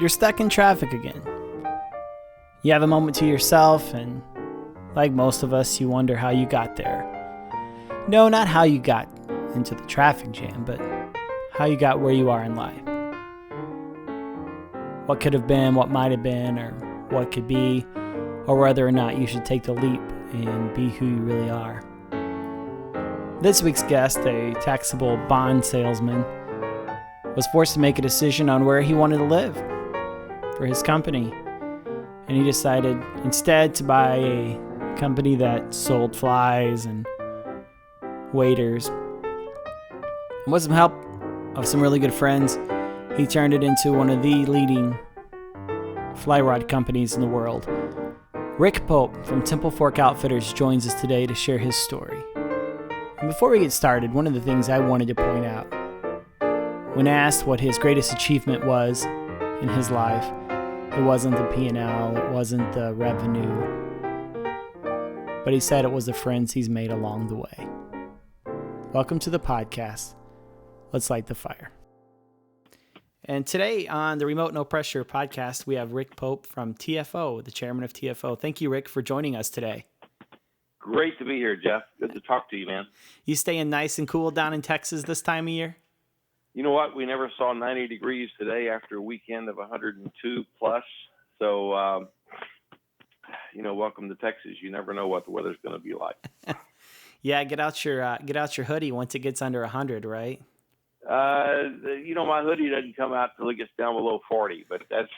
You're stuck in traffic again. You have a moment to yourself, and like most of us, you wonder how you got there. No, not how you got into the traffic jam, but how you got where you are in life. What could have been, what might have been, or what could be, or whether or not you should take the leap and be who you really are. This week's guest, a taxable bond salesman, was forced to make a decision on where he wanted to live for his company. And he decided instead to buy a company that sold flies and waiters. And with some help of some really good friends, he turned it into one of the leading fly rod companies in the world. Rick Pope from Temple Fork Outfitters joins us today to share his story. And before we get started, one of the things I wanted to point out, when asked what his greatest achievement was in his life, it wasn't the P&L, it wasn't the revenue, but he said it was the friends he's made along the way. Welcome to the podcast. Let's light the fire. And today on the Remote No Pressure podcast, we have Rick Pope from TFO, the chairman of TFO. Thank you, Rick, for joining us today. Great to be here, Jeff. Good to talk to you, man. You staying nice and cool down in Texas this time of year? You know what? We never saw 90 degrees today after a weekend of 102 plus. So, welcome to Texas. You never know what the weather's going to be like. Yeah, get out your hoodie once it gets under 100, right? My hoodie doesn't come out till it gets down below 40, but that's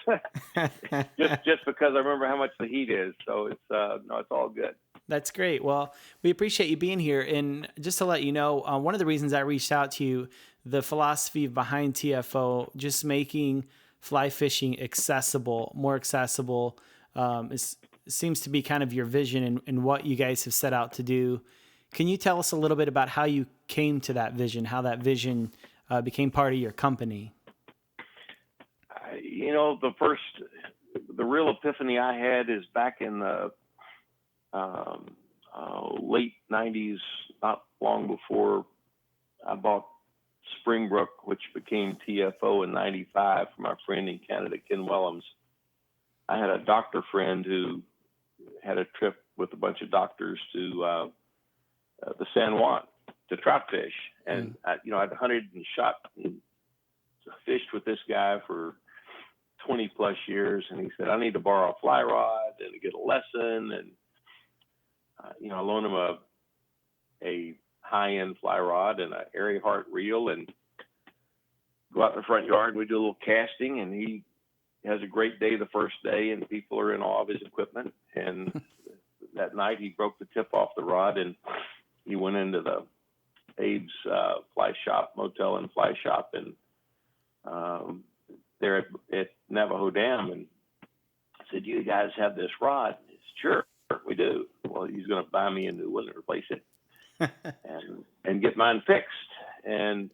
just because I remember how much the heat is. So it's all good. That's great. Well, we appreciate you being here. And just to let you know, one of the reasons I reached out to you, the philosophy behind TFO, just making fly fishing more accessible, seems to be kind of your vision and what you guys have set out to do. Can you tell us a little bit about how you came to that vision, how that vision became part of your company? The real epiphany I had is back in the late 90s, not long before I bought Springbrook, which became TFO in 95 from my friend in Canada, Ken Whellams. I had a doctor friend who had a trip with a bunch of doctors to the San Juan to trout fish. And I'd hunted and shot and fished with this guy for 20 plus years. And he said, I need to borrow a fly rod and get a lesson. And, I loaned him a high-end fly rod and an Airy Heart reel and go out in the front yard and we do a little casting, and he has a great day the first day and people are in awe of his equipment. And that night he broke the tip off the rod and he went into the Abe's fly shop, motel and fly shop, and there at Navajo Dam, and I said, "Do you guys have this rod?" He said, "Sure, we do." Well, he's going to buy me a new one and replace it and get mine fixed. And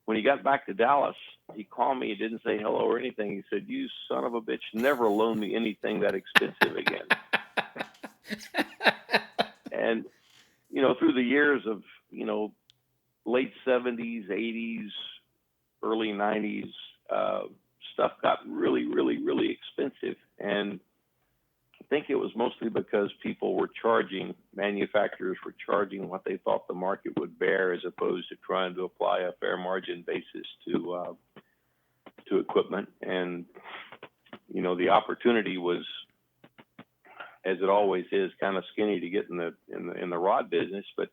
when he got back to Dallas, he called me. He didn't say hello or anything. He said, "You son of a bitch, never loan me anything that expensive again." And through the years of, late 70s, 80s, early 90s, stuff got really, really, really expensive. And I think it was mostly because manufacturers were charging what they thought the market would bear, as opposed to trying to apply a fair margin basis to equipment. And, the opportunity was, as it always is, kind of skinny to get in the rod business, but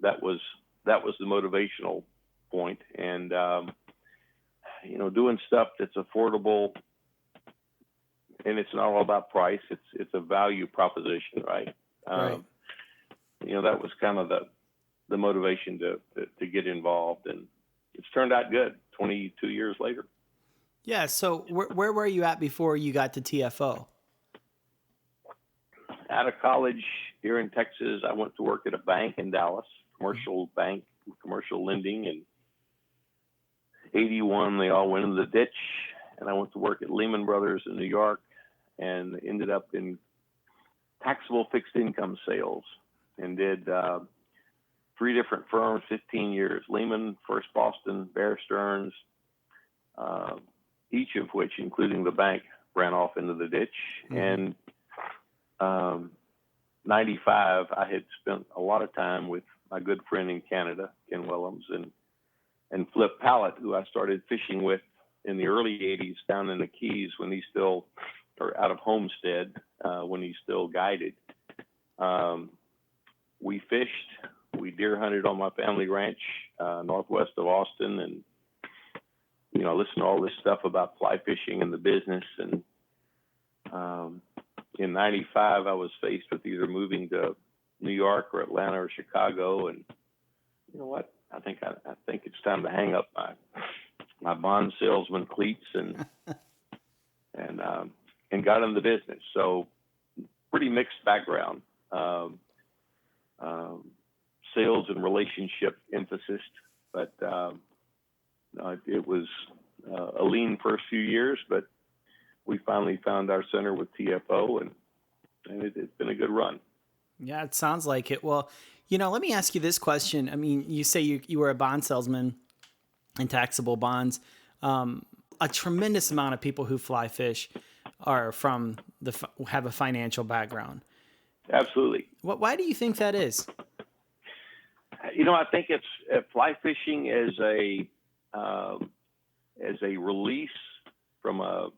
that was the motivational point. And doing stuff that's affordable, and it's not all about price. It's a value proposition, right? Right. That was kind of the motivation to get involved, and it's turned out good 22 years later. Yeah. So where were you at before you got to TFO? Out of college here in Texas, I went to work at a bank in Dallas, commercial bank, commercial lending. In 81, they all went into the ditch, and I went to work at Lehman Brothers in New York and ended up in taxable fixed income sales and did 3 different firms, 15 years. Lehman, First Boston, Bear Stearns, each of which, including the bank, ran off into the ditch. And 95, I had spent a lot of time with my good friend in Canada, Ken Whellams, and Flip Pallot, who I started fishing with in the early 80s down in the Keys when he still, or out of Homestead, when he still guided. We fished, we deer hunted on my family ranch northwest of Austin, and listened to all this stuff about fly fishing and the business. And in 95, I was faced with either moving to New York or Atlanta or Chicago, and you know what? I think it's time to hang up my bond salesman cleats and got in the business. So pretty mixed background, sales and relationship emphasis, but it was a lean first few years, but we finally found our center with TFO, and it's been a good run. Yeah, it sounds like it. Well, let me ask you this question. I mean, you say you were a bond salesman in taxable bonds. A tremendous amount of people who fly fish are have a financial background. Absolutely. Why do you think that is? I think it's fly fishing as a release from a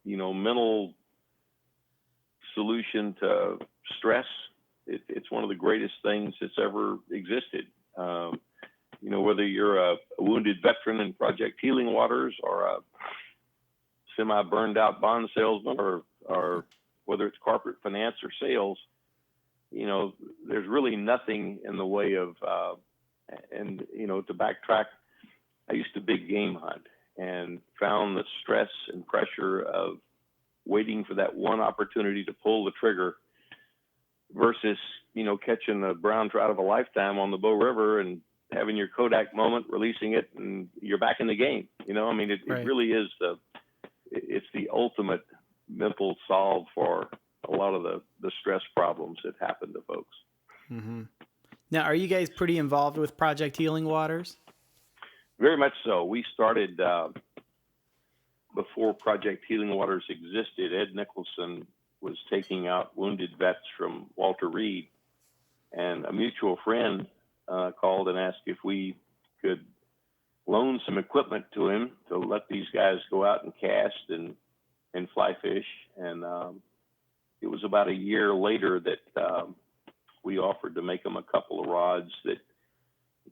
mental solution to stress. It's one of the greatest things that's ever existed. Whether you're a wounded veteran in Project Healing Waters or a semi-burned out bond salesman or whether it's corporate finance or sales, there's really nothing in the way of, to backtrack, I used to big game hunt and found the stress and pressure of waiting for that one opportunity to pull the trigger versus, catching a brown trout of a lifetime on the Bow River and having your Kodak moment, releasing it, and you're back in the game. Right. It really is it's the ultimate mental solve for a lot of the stress problems that happen to folks. Mm-hmm. Now, are you guys pretty involved with Project Healing Waters? Very much so. We started before Project Healing Waters existed. Ed Nicholson was taking out wounded vets from Walter Reed, and a mutual friend called and asked if we could loan some equipment to him to let these guys go out and cast and fly fish. And it was about a year later that we offered to make them a couple of rods that,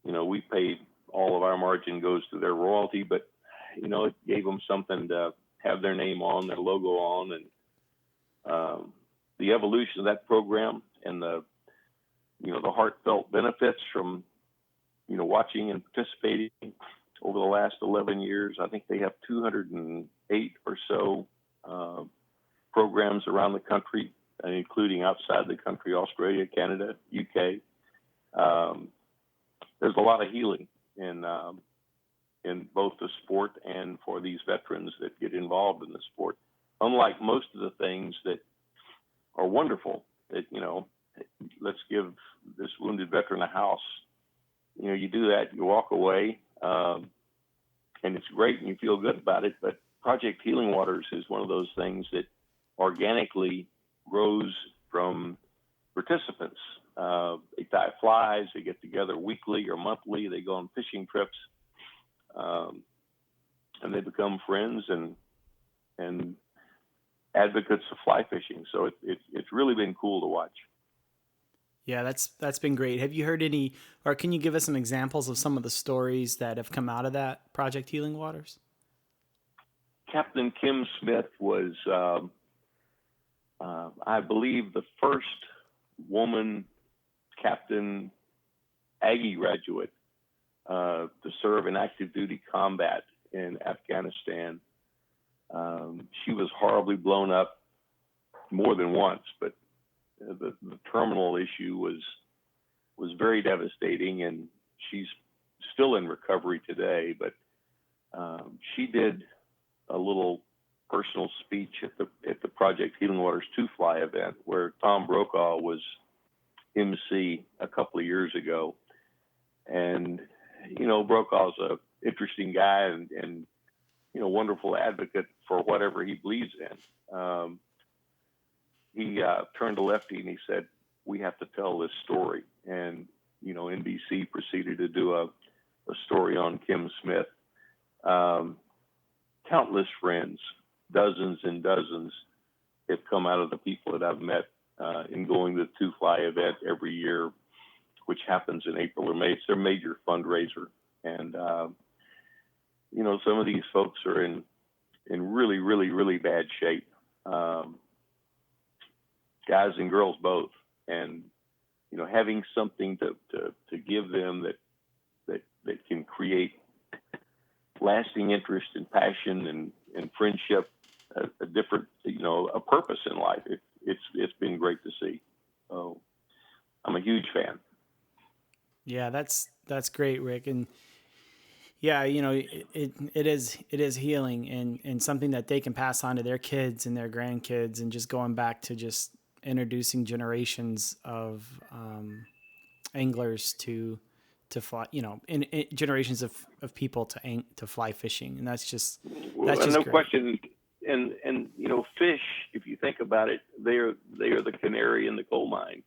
we paid all of our margin goes to their royalty, but, it gave them something to have their name on, their logo on. And the evolution of that program and the heartfelt benefits from, watching and participating over the last 11 years. I think they have 208 or so programs around the country, including outside the country, Australia, Canada, UK. There's a lot of healing in both the sport and for these veterans that get involved in the sport. Unlike most of the things that are wonderful, that, let's give this wounded veteran a house. You do that, you walk away, and it's great and you feel good about it. But Project Healing Waters is one of those things that organically grows from participants. They tie flies, they get together weekly or monthly, they go on fishing trips, and they become friends and advocates of fly fishing. So it's really been cool to watch. Yeah, that's been great. Have you heard any, or can you give us some examples of some of the stories that have come out of that Project Healing Waters? Captain Kim Smith was, I believe, the first woman captain Aggie graduate to serve in active duty combat in Afghanistan. She was horribly blown up more than once, but the terminal issue was very devastating, and she's still in recovery today. But she did a little personal speech at the Project Healing Waters 2 Fly event where Tom Brokaw was MC a couple of years ago. And, Brokaw's a interesting guy, and wonderful advocate for whatever he believes in. He turned to Lefty and he said, "We have to tell this story." And NBC proceeded to do a story on Kim Smith. Countless friends, dozens and dozens, have come out of the people that I've met in going to the Two Fly event every year, which happens in April or May. It's their major fundraiser. And, some of these folks are in really, really, really bad shape. Guys and girls both. And, having something to give them that can create lasting interest and passion and friendship, a different, a purpose in life. It's been great to see. So I'm a huge fan. Yeah, that's great, Rick. And yeah, it is healing and something that they can pass on to their kids and their grandkids, and just going back to just introducing generations of anglers to fly, in generations of people to fly fishing. And that's just no great. Question. And fish, if you think about it, they are the canary in the coal mine.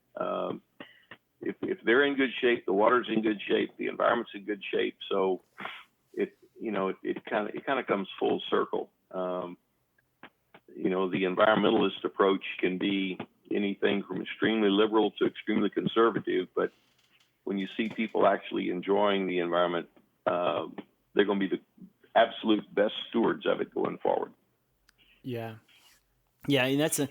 If they're in good shape, the water's in good shape, the environment's in good shape. So it kind of comes full circle. The environmentalist approach can be anything from extremely liberal to extremely conservative, but when you see people actually enjoying the environment, they're going to be the absolute best stewards of it going forward. Yeah. Yeah. And that's an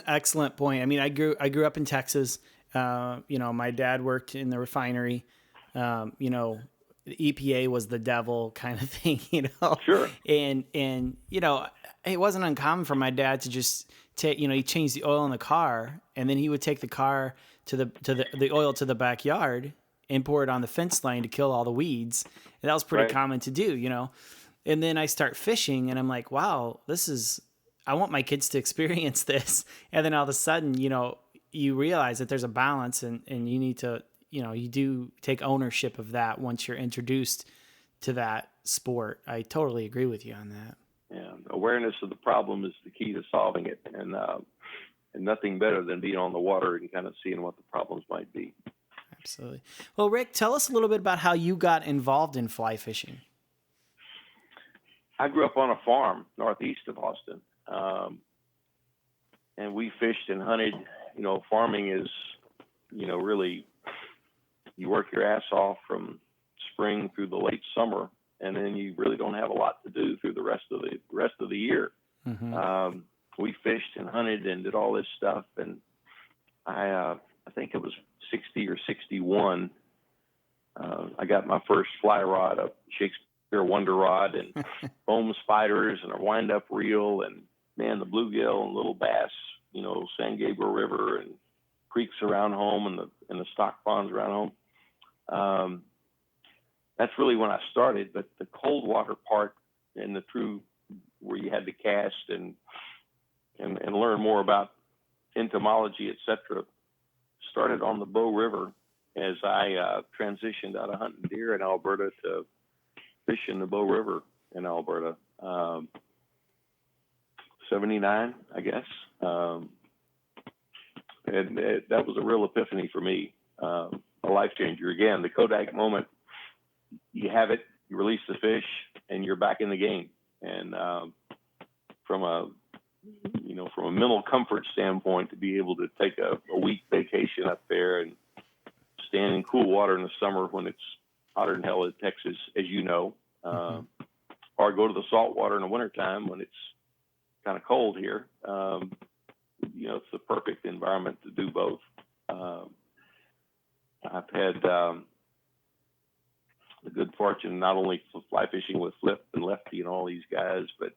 excellent point. I mean, I grew up in Texas. My dad worked in the refinery. The EPA was the devil kind of thing, Sure. And it wasn't uncommon for my dad to just take, he changed the oil in the car, and then he would take the car to the oil to the backyard and pour it on the fence line to kill all the weeds. And that was pretty common to do, And then I start fishing and I'm like, wow, I want my kids to experience this. And then all of a sudden, you realize that there's a balance and you need to, you do take ownership of that once you're introduced to that sport. I totally agree with you on that. Yeah. Awareness of the problem is the key to solving it. And nothing better than being on the water and kind of seeing what the problems might be. Absolutely. Well, Rick, tell us a little bit about how you got involved in fly fishing. I grew up on a farm northeast of Austin, and we fished and hunted. Farming is, really, you work your ass off from spring through the late summer, and then you really don't have a lot to do through the rest of the year. Mm-hmm. We fished and hunted and did all this stuff, and I think it was 60 or 61. I got my first fly rod, a Shakespeare Wonder Rod, and foam spiders and a wind-up reel, and man, the bluegill and little bass, San Gabriel River and creeks around home and the stock ponds around home. That's really when I started, but the cold water part and the true where you had to cast and learn more about entomology, etc., started on the Bow River as I transitioned out of hunting deer in Alberta to fishing the Bow River in Alberta. 79, I guess. And that was a real epiphany for me, a life changer. Again, the Kodak moment, you have it, you release the fish, and you're back in the game. And from a mental comfort standpoint, to be able to take a week vacation up there and stand in cool water in the summer when it's hotter than hell in Texas, as you know, or go to the salt water in the wintertime when it's kind of cold here. It's the perfect environment to do both. I've had the good fortune not only fly fishing with Flip and Lefty and all these guys, but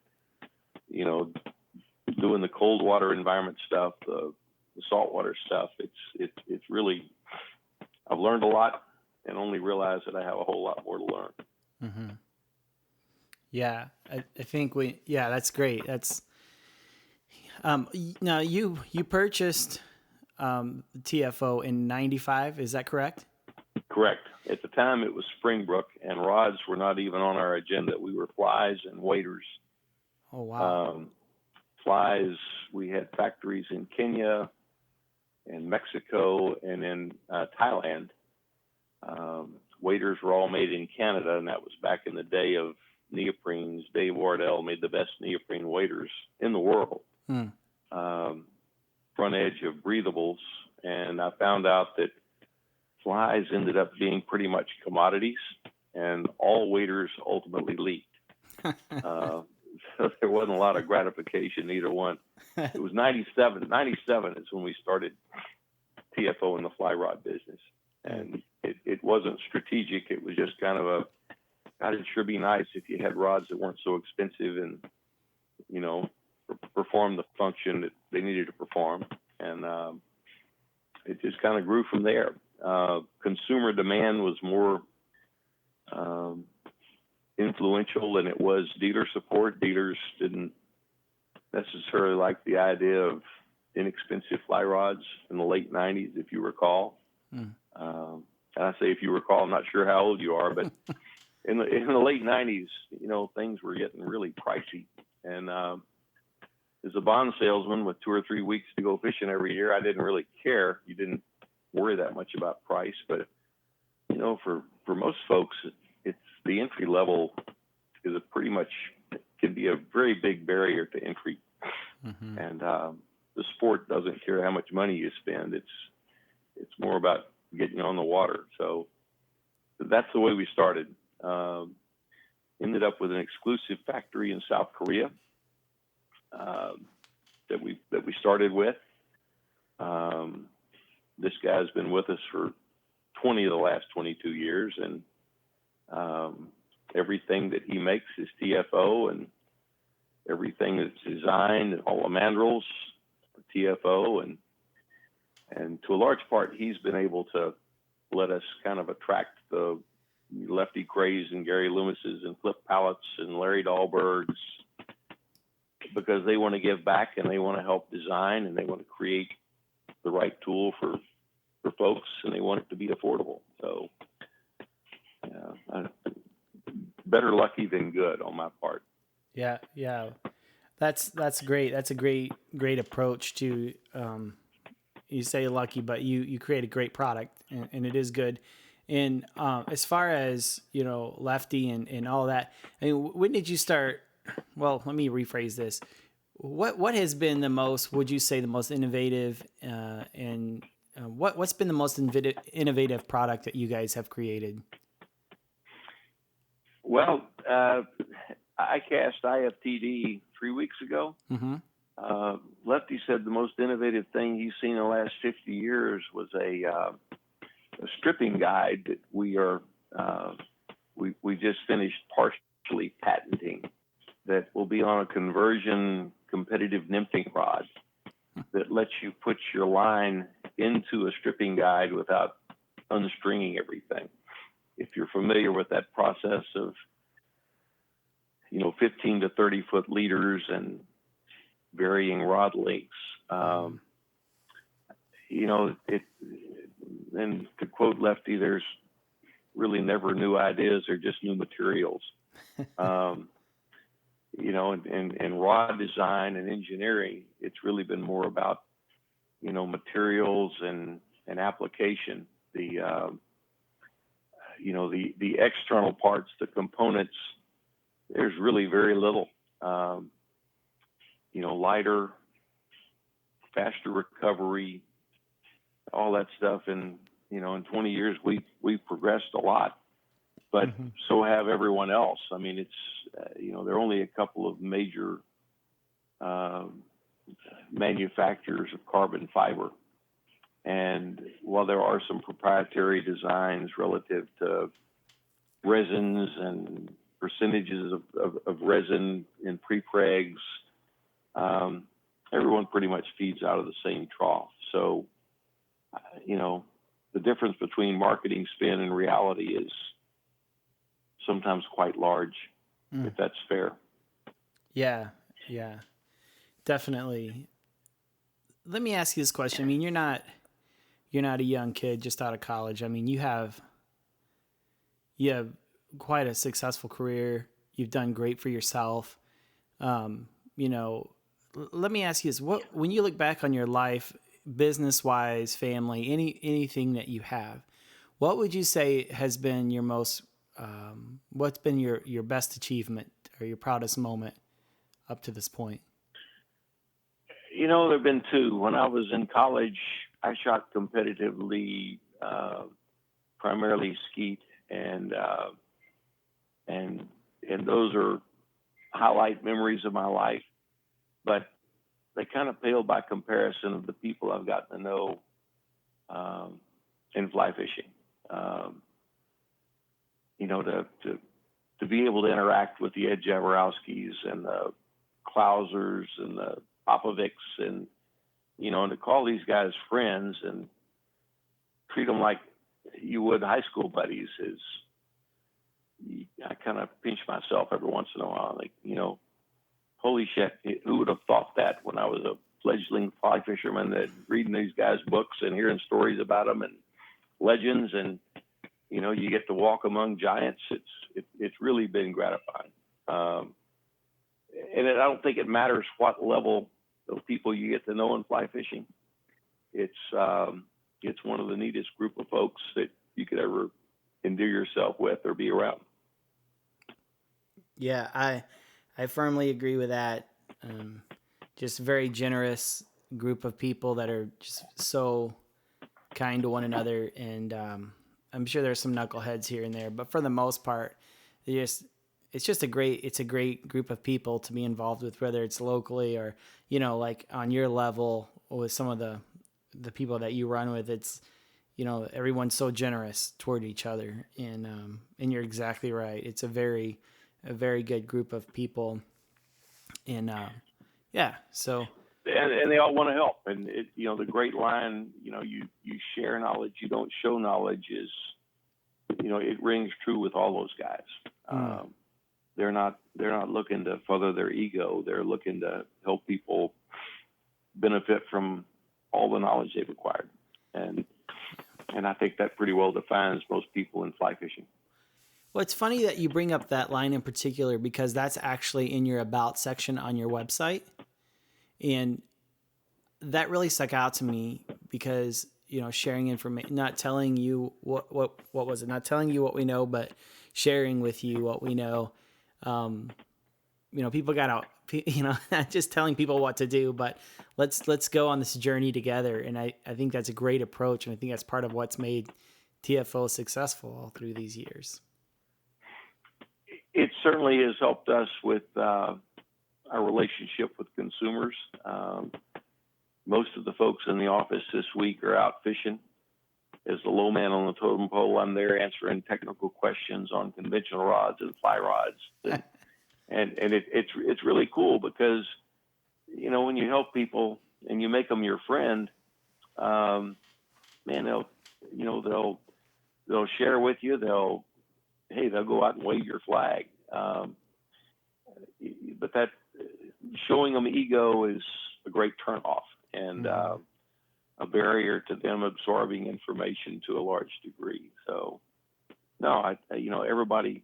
doing the cold water environment stuff, the saltwater stuff. It's really, I've learned a lot and only realized that I have a whole lot more to learn. Mm-hmm. Yeah, I think that's great. That's now you purchased TFO in '95. Is that correct? Correct. at the time it was Springbrook, and rods were not even on our agenda. We were flies and waders. Oh, wow. Flies, we had factories in Kenya and Mexico and in Thailand. Waders were all made in Canada, and that was back in the day of neoprenes. Dave Wardell made the best neoprene waders in the world. Front edge of breathables. And I found out that flies ended up being pretty much commodities, and all waders ultimately leaked. So there wasn't a lot of gratification either one. It was 97. 97 is when we started TFO in the fly rod business. And it wasn't strategic. It was just kind of God, it'd sure be nice if you had rods that weren't so expensive and, perform the function that they needed to perform. And it just kind of grew from there. Consumer demand was more influential than it was dealer support. Dealers didn't necessarily like the idea of inexpensive fly rods in the late 90s, if you recall. And I say if you recall, I'm not sure how old you are, but in the late 90s, things were getting really pricey. And as a bond salesman with 2 or 3 weeks to go fishing every year, I didn't really care. You didn't worry that much about price. But, for most folks, it's the entry level is can be a very big barrier to entry. And the sport doesn't care how much money you spend. It's more about getting on the water. So that's the way we started. Ended up with an exclusive factory in South Korea that we started with. This guy's been with us for 20 of the last 22 years, and everything that he makes is TFO, and everything that's designed and all the mandrels are TFO, and to a large part, he's been able to let us kind of attract the Lefty Krehs and Gary Loomises and Flip Pallots and Larry Dahlbergs, because they want to give back and they want to help design and they want to create the right tool for folks, and they want it to be affordable. So better lucky than good on my part. Yeah. That's great. That's a great approach to, you say lucky, but you create a great product, and it is good. And as far as, Lefty and all that, I mean, when did you start? Well, let me rephrase this. What has been the most, would you say, the most innovative, and what's been the most innovative product that you guys have created? Well, I cast IFTD 3 weeks ago. Lefty said the most innovative thing he's seen in the last 50 years was a stripping guide that we just finished partially patenting, that will be on a conversion competitive nymphing rod that lets you put your line into a stripping guide without unstringing everything. If you're familiar with that process of 15 to 30 foot leaders and varying rod lengths, and to quote Lefty, there's really never new ideas, they're just new materials. In rod design and engineering, it's really been more about, materials and application. The external parts, the components, there's really very little. Lighter, faster recovery, all that stuff. And, in 20 years, we've progressed a lot, but so have everyone else. I mean, it's, there are only a couple of major manufacturers of carbon fiber. And while there are some proprietary designs relative to resins and percentages of resin in prepregs, everyone pretty much feeds out of the same trough. So, the difference between marketing spin and reality is sometimes quite large, if that's fair. Yeah, definitely. Let me ask you this question. I mean, you're not a young kid just out of college. I mean, you have you have quite a successful career. You've done great for yourself. You know, let me ask you this: when you look back on your life, business-wise, family, anything that you have, what would you say has been your most, what's been your best achievement or your proudest moment up to this point? You know, there have been two. When I was in college, I shot competitively, primarily skeet, and those are highlight memories of my life. But they kind of pale by comparison of the people I've gotten to know in fly fishing. You know, to be able to interact with the Ed Jaworowskis and the Klausers and the Popovics, and you know, and to call these guys friends and treat them like you would high school buddies I kind of pinch myself every once in a while. Like, you know, holy shit, who would have thought that when I was a fledgling fly fisherman, that reading these guys' books and hearing stories about them and legends, and you know, you get to walk among giants. It's really been gratifying. And I don't think it matters what level of people you get to know in fly fishing. It's one of the neatest group of folks that you could ever endear yourself with or be around. Yeah, I firmly agree with that. Just very generous group of people that are just so kind to one another, and I'm sure there's some knuckleheads here and there, but for the most part, it's a great group of people to be involved with, whether it's locally or, you know, like on your level with some of the people that you run with. It's, you know, everyone's so generous toward each other, and you're exactly right. It's a very good group of people, and yeah. So. And they all want to help. And you know, the great line, you know, you share knowledge, you don't show knowledge, is, you know, it rings true with all those guys. They're not looking to further their ego. They're looking to help people benefit from all the knowledge they've acquired. And I think that pretty well defines most people in fly fishing. Well, it's funny that you bring up that line in particular, because that's actually in your About section on your website. And that really stuck out to me because, you know, sharing information, not telling you what was it? Not telling you what we know, but sharing with you what we know. You know, people you know, not just telling people what to do, but let's go on this journey together. And I think that's a great approach. And I think that's part of what's made TFO successful all through these years. It certainly has helped us with our relationship with consumers. Most of the folks in the office this week are out fishing. As the low man on the totem pole, I'm there answering technical questions on conventional rods and fly rods. And it's really cool because, you know, when you help people and you make them your friend, man, they'll share with you. They'll go out and wave your flag. But that showing them ego is a great turnoff and a barrier to them absorbing information to a large degree. So, no, everybody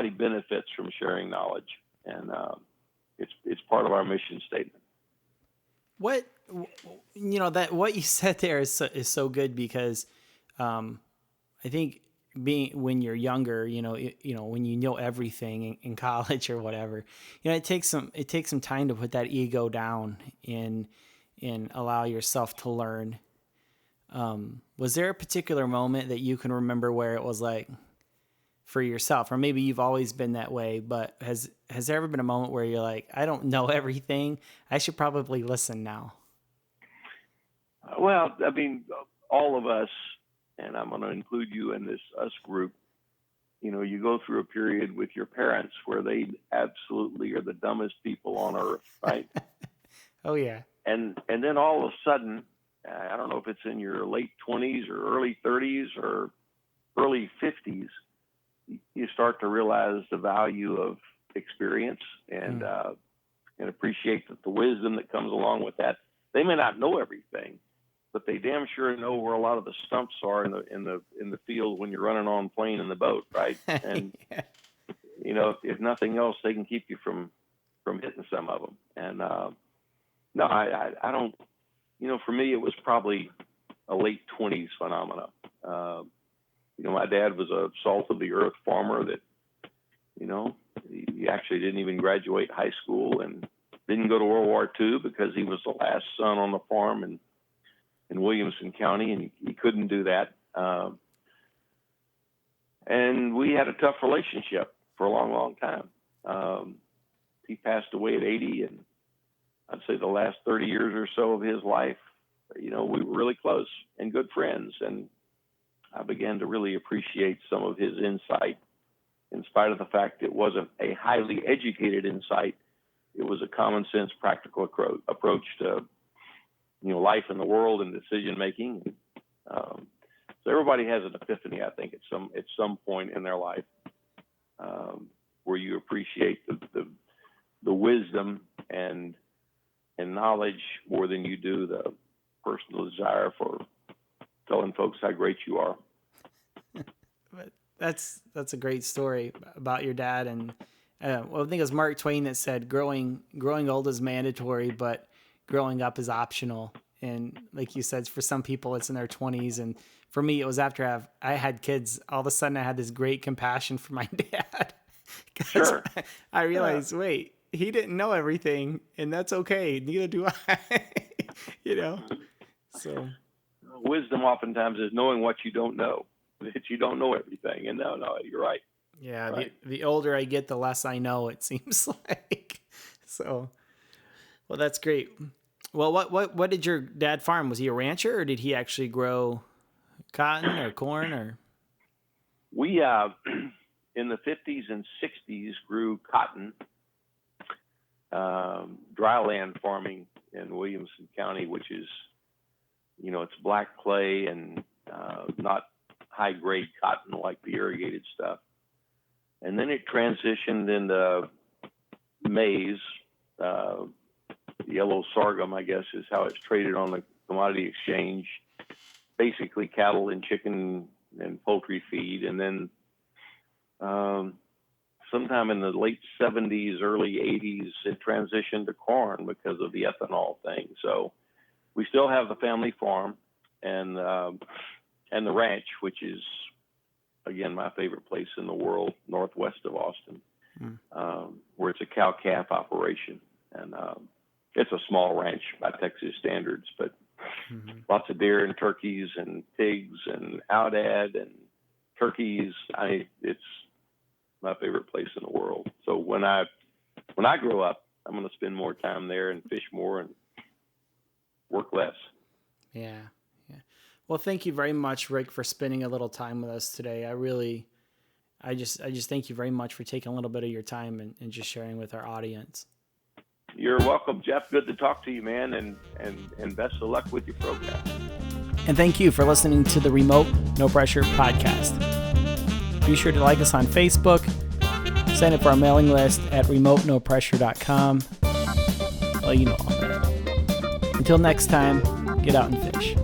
benefits from sharing knowledge, and it's part of our mission statement. What what you said there is so good because I think when you're younger, when you know everything in college or whatever, it takes some time to put that ego down and allow yourself to learn. Was there a particular moment that you can remember where it was like for yourself, or maybe you've always been that way, but has there ever been a moment where you're like, I don't know everything, I should probably listen now? Well, I mean, all of us, and I'm going to include you in this us group, you go through a period with your parents where they absolutely are the dumbest people on earth, right? Oh, yeah. And then all of a sudden, I don't know if it's in your late 20s or early 30s or early 50s, you start to realize the value of experience and appreciate the wisdom that comes along with that. They may not know everything, but they damn sure know where a lot of the stumps are in the field when you're running on plane in the boat, right? And Yeah. you know, if nothing else, they can keep you from hitting some of them. And no, I don't. You know, for me, it was probably a late 20s phenomena. You know, my dad was a salt of the earth farmer that, you know, he actually didn't even graduate high school and didn't go to World War II because he was the last son on the farm in Williamson County, and he couldn't do that. And we had a tough relationship for a long, long time. He passed away at 80, and I'd say the last 30 years or so of his life, you know, we were really close and good friends. And I began to really appreciate some of his insight, in spite of the fact it wasn't a highly educated insight. It was a common sense, practical approach to, you know, life in the world and decision making. So everybody has an epiphany, I think, at some point in their life, where you appreciate the wisdom and knowledge more than you do the personal desire for telling folks how great you are. But that's a great story about your dad. And well, I think it was Mark Twain that said, growing old is mandatory, but growing up is optional. And like you said, for some people it's in their 20s. And for me, it was after I had kids, all of a sudden I had this great compassion for my dad. Sure. I realized, wait, he didn't know everything, and that's okay. Neither do I. You know? So wisdom oftentimes is knowing what you don't know, that you don't know everything. And no, you're right. Yeah. Right. The older I get, the less I know, it seems like. So, well, that's great. Well, what did your dad farm? Was he a rancher, or did he actually grow cotton or corn? Or we in the 50s and 60s grew cotton, dryland farming in Williamson County, which is, you know, it's black clay and not high grade cotton like the irrigated stuff. And then it transitioned into maize, yellow sorghum, I guess is how it's traded on the commodity exchange. Basically cattle and chicken and poultry feed. And then sometime in the late 70s, early 80s, it transitioned to corn because of the ethanol thing. So we still have the family farm and the ranch, which is, again, my favorite place in the world, northwest of Austin, where it's a cow-calf operation. And it's a small ranch by Texas standards, but lots of deer and turkeys and pigs and outad and turkeys. It's my favorite place in the world. So when I grow up, I'm going to spend more time there and fish more and work less. Yeah. Well, thank you very much, Rick, for spending a little time with us today. I just thank you very much for taking a little bit of your time and just sharing with our audience. You're welcome, Jeff. Good to talk to you, man, and best of luck with your program. And thank you for listening to the Remote No Pressure podcast. Be sure to like us on Facebook, sign up for our mailing list at remotenopressure.com. Well, you know all that. Until next time, get out and fish.